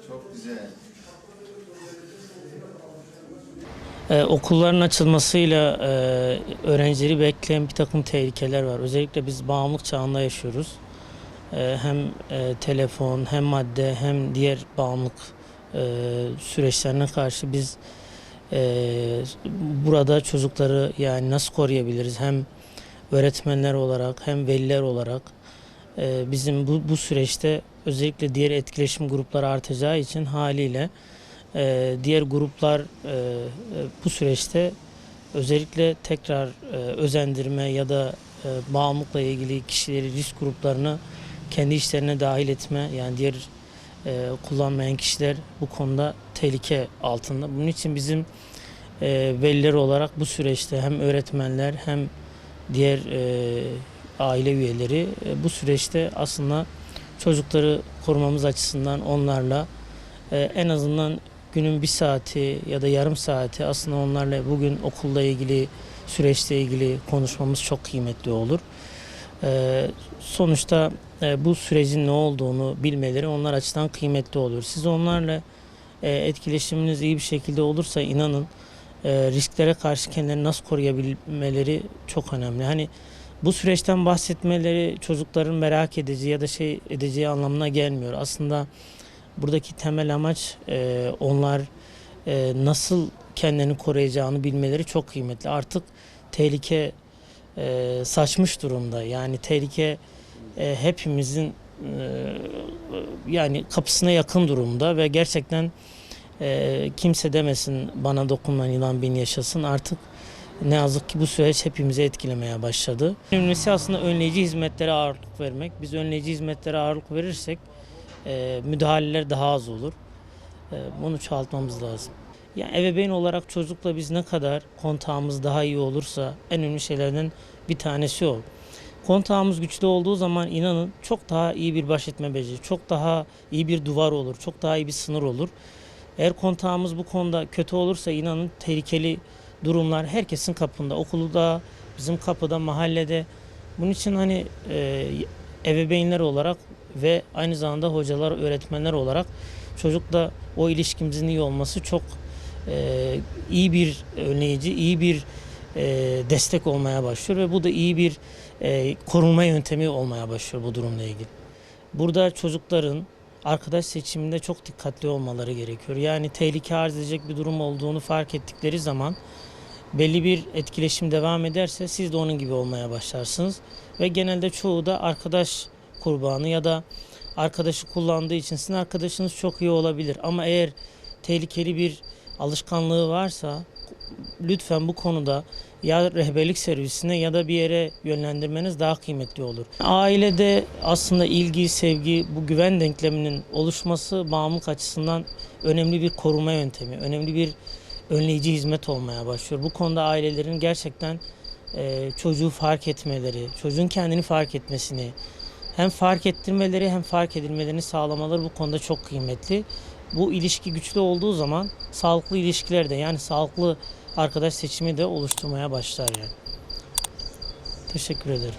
Çok güzel. Okulların açılmasıyla öğrencileri bekleyen bir takım tehlikeler var. Özellikle biz bağımlılık çağında yaşıyoruz. Hem telefon, hem madde, hem diğer bağımlılık süreçlerine karşı biz burada çocukları yani nasıl koruyabiliriz? Hem öğretmenler olarak hem veliler olarak bizim bu süreçte özellikle diğer etkileşim grupları artacağı için haliyle diğer gruplar bu süreçte özellikle tekrar özendirme ya da bağımlılıkla ilgili kişileri, risk gruplarını kendi işlerine dahil etme, yani diğer kullanmayan kişiler bu konuda tehlike altında. Bunun için bizim veliler olarak bu süreçte hem öğretmenler hem diğer aile üyeleri bu süreçte aslında çocukları korumamız açısından onlarla en azından günün bir saati ya da yarım saati aslında onlarla bugün okulla ilgili, süreçle ilgili konuşmamız çok kıymetli olur. Sonuçta bu sürecin ne olduğunu bilmeleri onlar açısından kıymetli olur. Siz onlarla etkileşiminiz iyi bir şekilde olursa inanın risklere karşı kendilerini nasıl koruyabilmeleri çok önemli. Hani bu süreçten bahsetmeleri çocukların merak edeceği ya da şey edeceği anlamına gelmiyor. Aslında buradaki temel amaç onlar nasıl kendini koruyacağını bilmeleri çok kıymetli. Artık tehlike saçmış durumda. Yani tehlike hepimizin yani kapısına yakın durumda ve gerçekten kimse demesin bana dokunmayan yılan bin yaşasın. Artık ne yazık ki bu süreç hepimizi etkilemeye başladı. Önemlisi aslında önleyici hizmetlere ağırlık vermek. Biz önleyici hizmetlere ağırlık verirsek müdahaleler daha az olur. Bunu çoğaltmamız lazım. Yani ebeveyn olarak çocukla biz ne kadar kontağımız daha iyi olursa en önemli şeylerden bir tanesi o. Kontağımız güçlü olduğu zaman inanın çok daha iyi bir baş etme becerisi, çok daha iyi bir duvar olur, çok daha iyi bir sınır olur. Eğer kontağımız bu konuda kötü olursa inanın tehlikeli durumlar herkesin kapında, okulda, bizim kapıda, mahallede. Bunun için hani ebeveynler olarak ve aynı zamanda hocalar, öğretmenler olarak çocukla o ilişkimizin iyi olması çok iyi bir önleyici, iyi bir destek olmaya başlıyor ve bu da iyi bir korunma yöntemi olmaya başlıyor bu durumla ilgili. Burada çocukların arkadaş seçiminde çok dikkatli olmaları gerekiyor. Yani tehlike arz edecek bir durum olduğunu fark ettikleri zaman belli bir etkileşim devam ederse siz de onun gibi olmaya başlarsınız. Ve genelde çoğu da arkadaş kurbanı ya da arkadaşı kullandığı için sizin arkadaşınız çok iyi olabilir. Ama eğer tehlikeli bir alışkanlığı varsa lütfen bu konuda ya rehberlik servisine ya da bir yere yönlendirmeniz daha kıymetli olur. Ailede aslında ilgi, sevgi, bu güven denkleminin oluşması bağımlılık açısından önemli bir koruma yöntemi, önemli bir önleyici hizmet olmaya başlıyor. Bu konuda ailelerin gerçekten çocuğu fark etmeleri, çocuğun kendini fark etmesini, hem fark ettirmeleri hem fark edilmelerini sağlamaları bu konuda çok kıymetli. Bu ilişki güçlü olduğu zaman sağlıklı ilişkiler de yani sağlıklı arkadaş seçimi de oluşturmaya başlar yani. Teşekkür ederim.